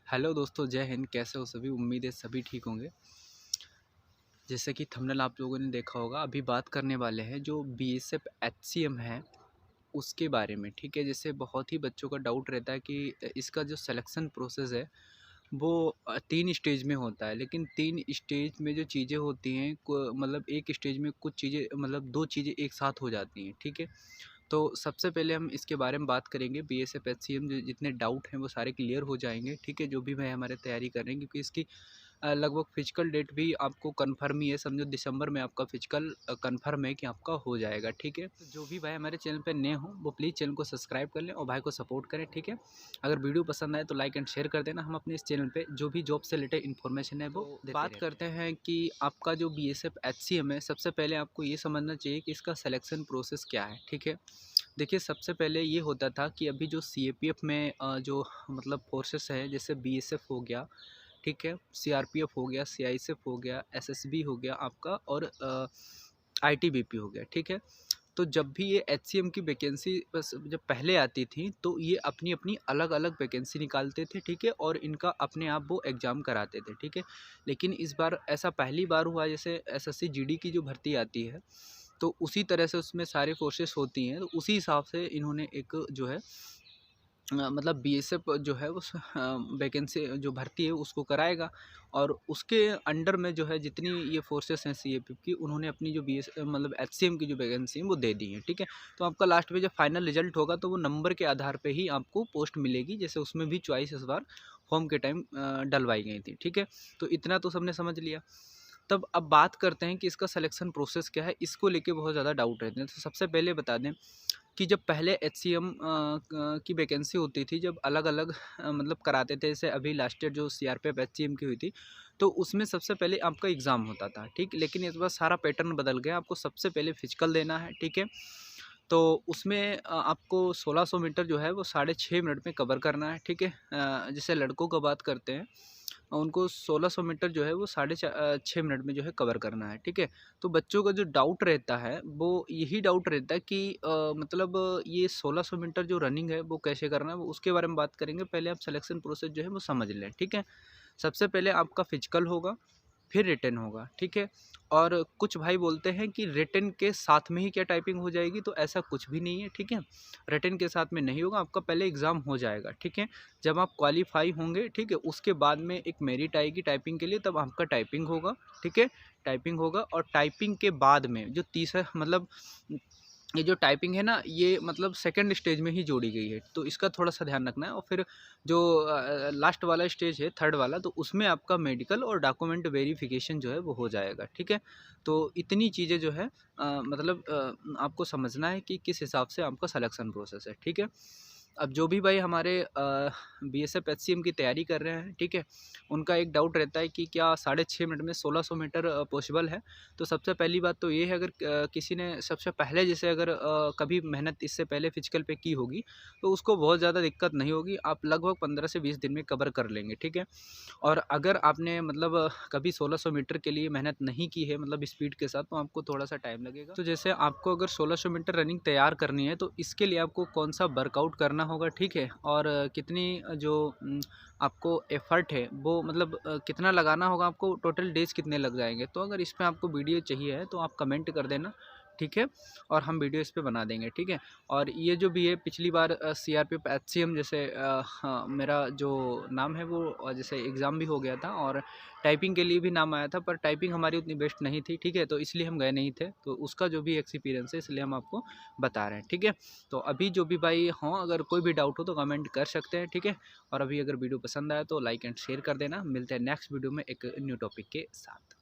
Hello दोस्तों, जय हिंद। कैसे हो सभी? उम्मीद है सभी ठीक होंगे। जैसे कि थंबनेल आप लोगों ने देखा होगा, अभी बात करने वाले हैं जो बीएसएफ एचसीएम है उसके बारे में। ठीक है, जैसे बहुत ही बच्चों का डाउट रहता है कि इसका जो सिलेक्शन प्रोसेस है वो 3 स्टेज में होता है, लेकिन 3 स्टेज में जो चीज़ें होती हैं मतलब एक स्टेज में कुछ चीज़ें मतलब 2 चीज़ें एक साथ हो जाती हैं। ठीक है, तो सबसे पहले हम इसके बारे में बात करेंगे। बीएसएफ एचसीएम जो जितने डाउट हैं वो सारे क्लियर हो जाएंगे। ठीक है, जो भी भाई हमारे तैयारी कर रहे हैं, क्योंकि इसकी लगभग फिजिकल डेट भी आपको कंफर्म ही है। समझो दिसंबर में आपका फिजिकल कंफर्म है कि आपका हो जाएगा। ठीक है, तो जो भी भाई हमारे चैनल पे नए हो वो प्लीज़ चैनल को सब्सक्राइब कर लें और भाई को सपोर्ट करें। ठीक है, अगर वीडियो पसंद आए तो लाइक एंड शेयर कर देना। हम अपने इस चैनल पे जो भी जॉब से रिलेटेड इन्फॉर्मेशन है वो बात करते हैं कि आपका जो बीएसएफ एचसीएम है, सबसे पहले आपको ये समझना चाहिए कि इसका सिलेक्शन प्रोसेस क्या है। ठीक है, देखिए सबसे पहले ये होता था कि अभी जो सीएपीएफ में जो मतलब फोर्सेस है, जैसे बीएसएफ हो गया, ठीक है, सीआरपीएफ हो गया, सीआईएसएफ हो गया, एसएसबी हो गया आपका, और आईटीबीपी हो गया। ठीक है, तो जब भी ये एचसीएम की वैकेंसी बस जब पहले आती थी तो ये अपनी अपनी अलग अलग वैकेंसी निकालते थे। ठीक है, और इनका अपने आप वो एग्ज़ाम कराते थे। ठीक है, लेकिन इस बार ऐसा पहली बार हुआ, जैसे एसएससी जीडी की जो भर्ती आती है तो उसी तरह से उसमें सारे फोर्सेस होती हैं, तो उसी हिसाब से इन्होंने एक जो है मतलब बीएसएफ जो है उस वैकेंसी जो भर्ती है उसको कराएगा, और उसके अंडर में जो है जितनी ये फोर्सेस हैं सीएपीएफ की, उन्होंने अपनी जो बीएस मतलब एचसीएम की जो वैकेंसी है वो दे दी है। ठीक है, तो आपका लास्ट में जब फाइनल रिजल्ट होगा तो वो नंबर के आधार पे ही आपको पोस्ट मिलेगी, जैसे उसमें भी चॉइस इस बार फॉर्म के टाइम डलवाई गई थी। ठीक है, तो इतना तो सबने समझ लिया। तब अब बात करते हैं कि इसका सिलेक्शन प्रोसेस क्या है, इसको लेके बहुत ज़्यादा डाउट रहते हैं। तो सबसे पहले बता दें कि जब पहले एचसीएम की वैकेंसी होती थी, जब अलग अलग मतलब कराते थे, जैसे अभी लास्ट ईयर जो सीआरपीएफ एचसीएम की हुई थी, तो उसमें सबसे पहले आपका एग्ज़ाम होता था। ठीक, लेकिन इस बार सारा पैटर्न बदल गया। आपको सबसे पहले फिजिकल देना है। ठीक है, तो उसमें आपको 1600 मीटर जो है वो 6.5 मिनट में कवर करना है। ठीक है, जैसे लड़कों का बात करते हैं, उनको 1600 मीटर जो है वो 6.5 मिनट में जो है कवर करना है। ठीक है, तो बच्चों का जो डाउट रहता है वो यही डाउट रहता है कि मतलब ये 1600 मीटर जो रनिंग है वो कैसे करना है, वो उसके बारे में बात करेंगे। पहले आप सिलेक्शन प्रोसेस जो है वो समझ लें। ठीक है, सबसे पहले आपका फिजिकल होगा, फिर रिटन होगा। ठीक है, और कुछ भाई बोलते हैं कि रिटन के साथ में ही क्या टाइपिंग हो जाएगी, तो ऐसा कुछ भी नहीं है। ठीक है, रिटन के साथ में नहीं होगा, आपका पहले एग्ज़ाम हो जाएगा। ठीक है, जब आप क्वालिफाई होंगे, ठीक है, उसके बाद में एक मेरिट आएगी टाइपिंग के लिए, तब आपका टाइपिंग होगा। ठीक है, टाइपिंग होगा, और टाइपिंग के बाद में जो तीसरा मतलब ये जो टाइपिंग है ना, ये मतलब सेकंड स्टेज में ही जोड़ी गई है, तो इसका थोड़ा-सा ध्यान रखना है। और फिर जो लास्ट वाला स्टेज है, थर्ड वाला, तो उसमें आपका मेडिकल और डॉक्यूमेंट वेरिफिकेशन जो है वो हो जाएगा। ठीक है, तो इतनी चीज़ें जो है मतलब आपको समझना है कि किस हिसाब से आपका सिलेक्शन प्रोसेस है। ठीक है, अब जो भी भाई हमारे बीएसएफ एचसीएम की तैयारी कर रहे हैं, ठीक है, उनका एक डाउट रहता है कि क्या 6.5 मिनट में 1600 मीटर पॉसिबल है। तो सबसे पहली बात तो ये है, अगर किसी ने सबसे पहले जैसे अगर कभी मेहनत इससे पहले फिजिकल पे की होगी तो उसको बहुत ज़्यादा दिक्कत नहीं होगी। आप लगभग 15 से 20 दिन में कवर कर लेंगे। ठीक है, और अगर आपने मतलब कभी 1600 मीटर के लिए मेहनत नहीं की है मतलब स्पीड के साथ, तो आपको थोड़ा-सा टाइम लगेगा। तो जैसे आपको अगर 1600 मीटर रनिंग तैयार करनी है तो इसके लिए आपको कौन-सा वर्कआउट करना होगा। ठीक है, और कितनी जो आपको एफ़र्ट है वो मतलब कितना लगाना होगा, आपको टोटल डेज़ कितने लग जाएँगे। तो अगर इस पे आपको वीडियो चाहिए है तो आप कमेंट कर देना। ठीक है, और हम वीडियो इस पे बना देंगे। ठीक है, और ये जो भी है पिछली बार सीआरपीएफ एचसीएम जैसे हाँ, मेरा जो नाम है वो जैसे एग्ज़ाम भी हो गया था, और टाइपिंग के लिए भी नाम आया था, पर टाइपिंग हमारी उतनी बेस्ट नहीं थी। ठीक है, तो इसलिए हम गए नहीं थे, तो उसका जो भी एक्सपीरियंस है इसलिए हम आपको बता रहे हैं। ठीक है, तो अभी जो भी भाई हों, अगर कोई भी डाउट हो तो कमेंट कर सकते हैं। ठीक है, और अभी अगर वीडियो पसंद आया तो लाइक एंड शेयर कर देना। मिलते हैं नेक्स्ट वीडियो में एक न्यू टॉपिक के साथ।